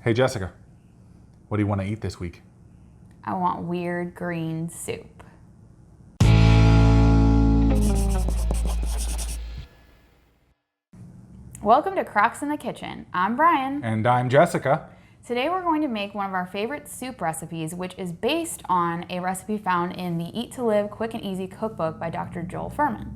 Hey Jessica, what do you want to eat this week? I want weird green soup. Welcome to Crocs in the Kitchen. I'm Brian. And I'm Jessica. Today we're going to make one of our favorite soup recipes, which is based on a recipe found in the Eat to Live Quick and Easy Cookbook by Dr. Joel Fuhrman.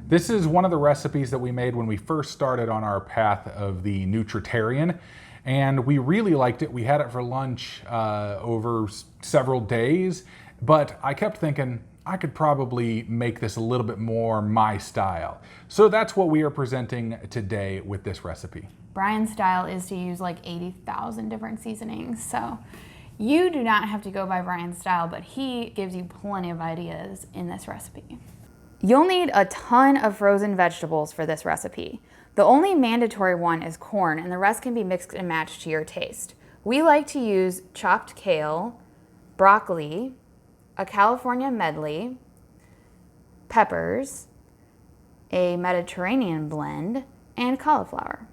This is one of the recipes that we made when we first started on our path of the nutritarian, and we really liked it. We had it for lunch over several days, but I kept thinking I could probably make this a little bit more my style. So that's what we are presenting today with this recipe. Brian's style is to use like 80,000 different seasonings, so you do not have to go by Brian's style, but he gives you plenty of ideas in this recipe. You'll need a ton of frozen vegetables for this recipe. The only mandatory one is corn, and the rest can be mixed and matched to your taste. We like to use chopped kale, broccoli, a California medley, peppers, a Mediterranean blend, and cauliflower.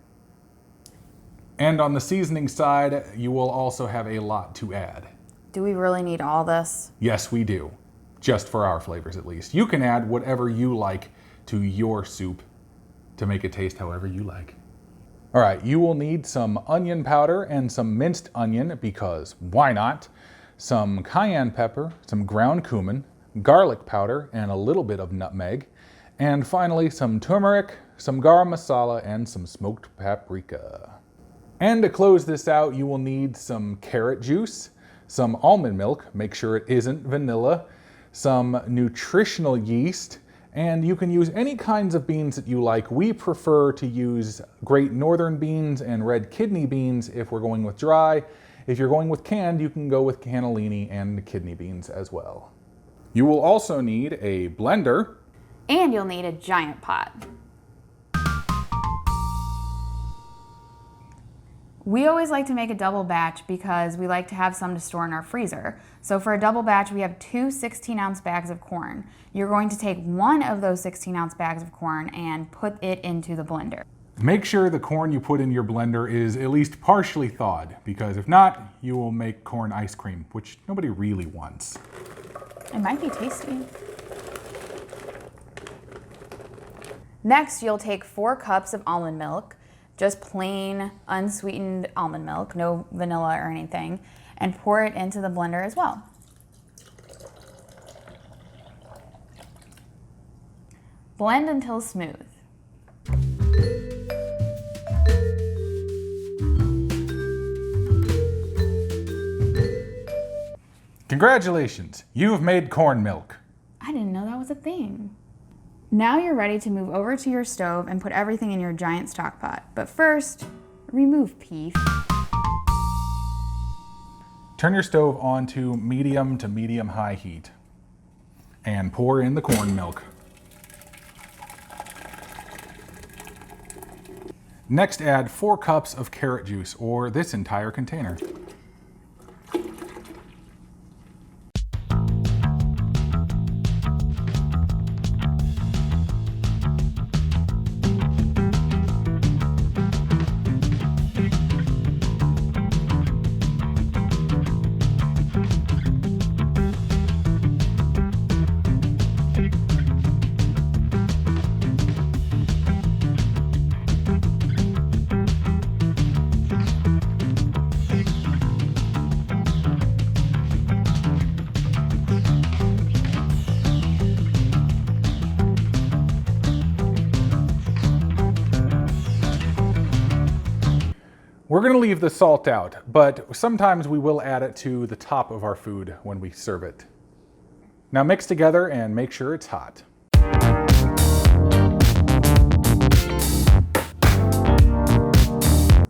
And on the seasoning side, you will also have a lot to add. Do we really need all this? Yes, we do. Just for our flavors at least. You can add whatever you like to your soup to make it taste however you like. All right, you will need some onion powder and some minced onion because why not? Some cayenne pepper, some ground cumin, garlic powder, and a little bit of nutmeg. And finally, some turmeric, some garam masala, and some smoked paprika. And to close this out, you will need some carrot juice, some almond milk, make sure it isn't vanilla, some nutritional yeast, and you can use any kinds of beans that you like. We prefer to use Great Northern beans and red kidney beans if we're going with dry. If you're going with canned, you can go with cannellini and kidney beans as well. You will also need a blender. And you'll need a giant pot. We always like to make a double batch because we like to have some to store in our freezer. So for a double batch, we have two 16-ounce bags of corn. You're going to take one of those 16-ounce bags of corn and put it into the blender. Make sure the corn you put in your blender is at least partially thawed, because if not, you will make corn ice cream, which nobody really wants. It might be tasty. Next, you'll take 4 cups of almond milk, just plain unsweetened almond milk, no vanilla or anything, and pour it into the blender as well. Blend until smooth. Congratulations, you've made corn milk. I didn't know that was a thing. Now you're ready to move over to your stove and put everything in your giant stock pot. But first, remove peef. Turn your stove on to medium high heat and pour in the corn milk. Next, add 4 cups of carrot juice, or this entire container. We're going to leave the salt out, but sometimes we will add it to the top of our food when we serve it. Now mix together and make sure it's hot.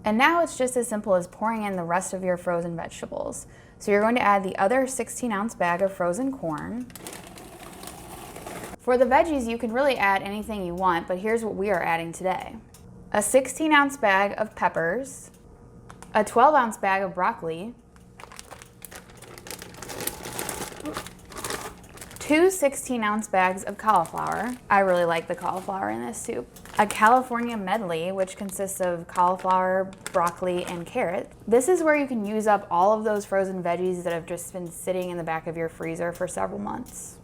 And now it's just as simple as pouring in the rest of your frozen vegetables. So you're going to add the other 16-ounce bag of frozen corn. For the veggies, you can really add anything you want, but here's what we are adding today. A 16-ounce bag of peppers, a 12-ounce bag of broccoli, 2 16-ounce bags of cauliflower. I really like the cauliflower in this soup. a California medley, which consists of cauliflower, broccoli, and carrot. This is where you can use up all of those frozen veggies that have just been sitting in the back of your freezer for several months.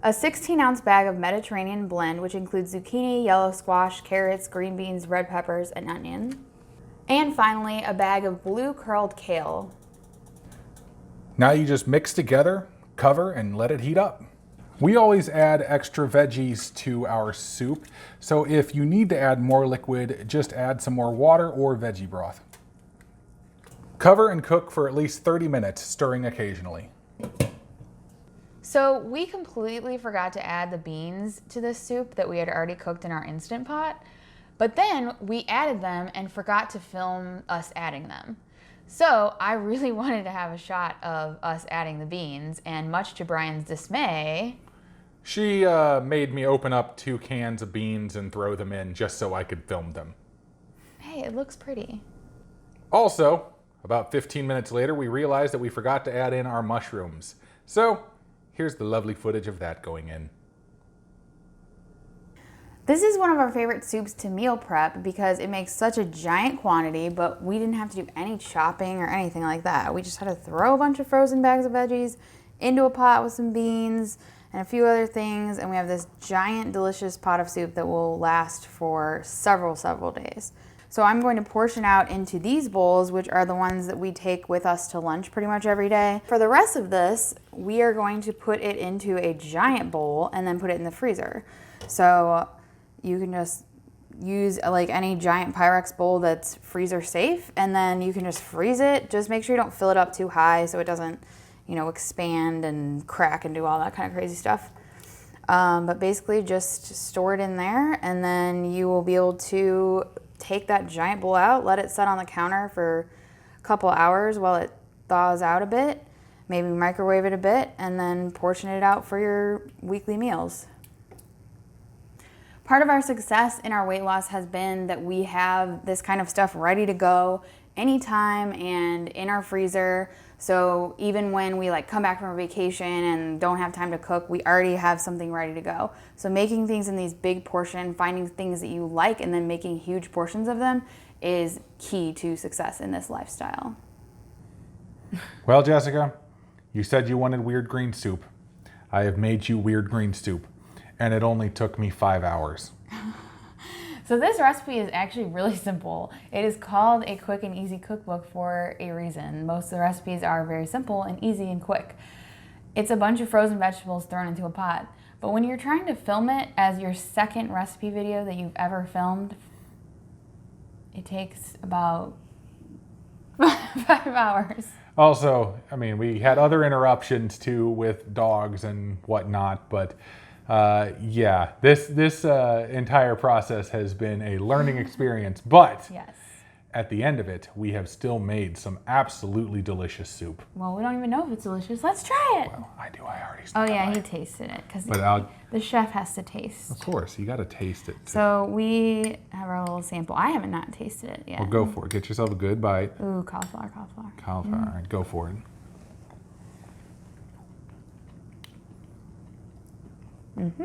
A 16-ounce bag of Mediterranean blend, which includes zucchini, yellow squash, carrots, green beans, red peppers, and onion. And finally, a bag of blue curled kale. Now you just mix together, cover, and let it heat up. We always add extra veggies to our soup, so if you need to add more liquid, just add some more water or veggie broth. Cover and cook for at least 30 minutes, stirring occasionally. So we completely forgot to add the beans to this soup that we had already cooked in our Instant Pot, but then we added them and forgot to film us adding them. So I really wanted to have a shot of us adding the beans, and much to Brian's dismay, She made me open up 2 cans of beans and throw them in just so I could film them. hey, it looks pretty. Also, about 15 minutes later, we realized that we forgot to add in our mushrooms. So, here's the lovely footage of that going in. This is one of our favorite soups to meal prep because it makes such a giant quantity, but we didn't have to do any chopping or anything like that. We just had to throw a bunch of frozen bags of veggies into a pot with some beans and a few other things, and we have this giant delicious pot of soup that will last for several days. So I'm going to portion out into these bowls, which are the ones that we take with us to lunch pretty much every day. For the rest of this, we are going to put it into a giant bowl and then put it in the freezer. So you can just use like any giant Pyrex bowl that's freezer safe, and then you can just freeze it. Just make sure you don't fill it up too high so it doesn't, expand and crack and do all that kind of crazy stuff. But basically just store it in there, and then you will be able to take that giant bowl out, let it set on the counter for a couple hours while it thaws out a bit, maybe microwave it a bit, and then portion it out for your weekly meals. Part of our success in our weight loss has been that we have this kind of stuff ready to go anytime and in our freezer. So even when we come back from a vacation and don't have time to cook, we already have something ready to go. So making things in these big portions, finding things that you like, and then making huge portions of them is key to success in this lifestyle. Well, Jessica, you said you wanted weird green soup. I have made you weird green soup, and it only took me 5 hours. So this recipe is actually really simple. It is called a quick and easy cookbook for a reason. Most of the recipes are very simple and easy and quick. It's a bunch of frozen vegetables thrown into a pot. But when you're trying to film it as your second recipe video that you've ever filmed, it takes about 5 hours. Also, we had other interruptions too with dogs and whatnot, but yeah, this entire process has been a learning experience, but Yes. at the end of it, we have still made some absolutely delicious soup. Well, we don't even know if it's delicious. Let's try it. Well, I do. I already Oh started. yeah, he tasted it because But the chef has to taste. of course, you got to taste it. So we have our little sample. I haven't not tasted it yet. Well, go for it. Get yourself a good bite. Ooh, cauliflower. Cauliflower. All right, go for it. Mm-hmm.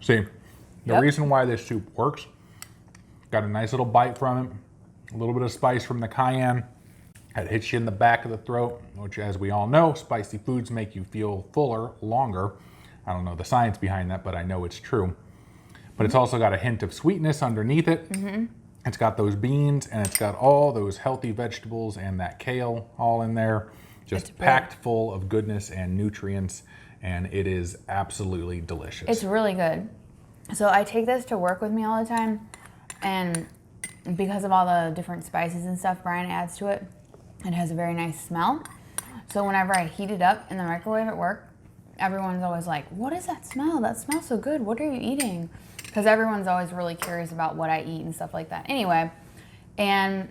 See, the Yep. reason why this soup works, got a nice little bite from it, a little bit of spice from the cayenne. It hits you in the back of the throat, which, as we all know, spicy foods make you feel fuller longer. I don't know the science behind that, but I know it's true. But it's also got a hint of sweetness underneath it. Mm-hmm. It's got those beans, and it's got all those healthy vegetables and that kale all in there, just packed full of goodness and nutrients, and it is absolutely delicious. It's really good. So I take this to work with me all the time, and because of all the different spices and stuff Brian adds to it, it has a very nice smell. So whenever I heat it up in the microwave at work, everyone's always like, what is that smell? That smells so good. What are you eating? Because everyone's always really curious about what I eat and stuff like that. Anyway, and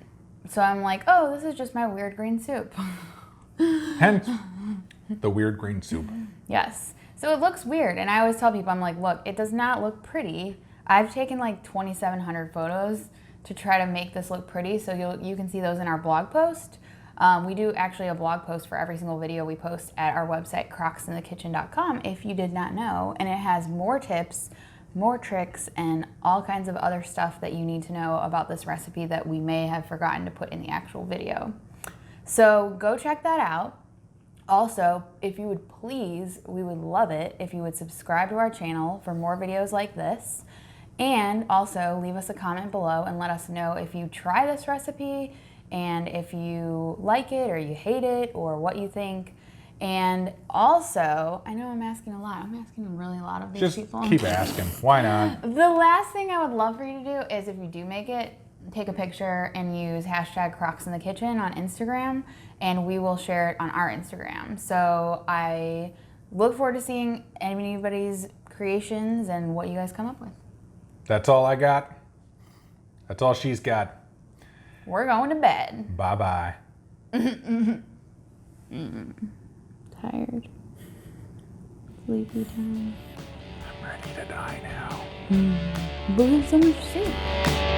so I'm like, oh, this is just my weird green soup. Hence, the weird green soup. Yes. So it looks weird. And I always tell people, I'm like, look, it does not look pretty. I've taken 2,700 photos to try to make this look pretty. So you can see those in our blog post. We do actually a blog post for every single video we post at our website, crocsinthekitchen.com, if you did not know. And it has more tips more tricks and all kinds of other stuff that you need to know about this recipe that we may have forgotten to put in the actual video. So go check that out. Also, if you would please, we would love it if you would subscribe to our channel for more videos like this. And also leave us a comment below and let us know if you try this recipe and if you like it or you hate it or what you think. And also, I know I'm asking a lot. I'm asking really a lot of these people. Just keep asking. Why not? The last thing I would love for you to do is if you do make it, take a picture and use hashtag Crocs in the Kitchen on Instagram, and we will share it on our Instagram. So I look forward to seeing anybody's creations and what you guys come up with. That's all I got. That's all she's got. We're going to bed. Bye-bye. Tired. Sleepy time. I'm ready to die now. But we have so much soup.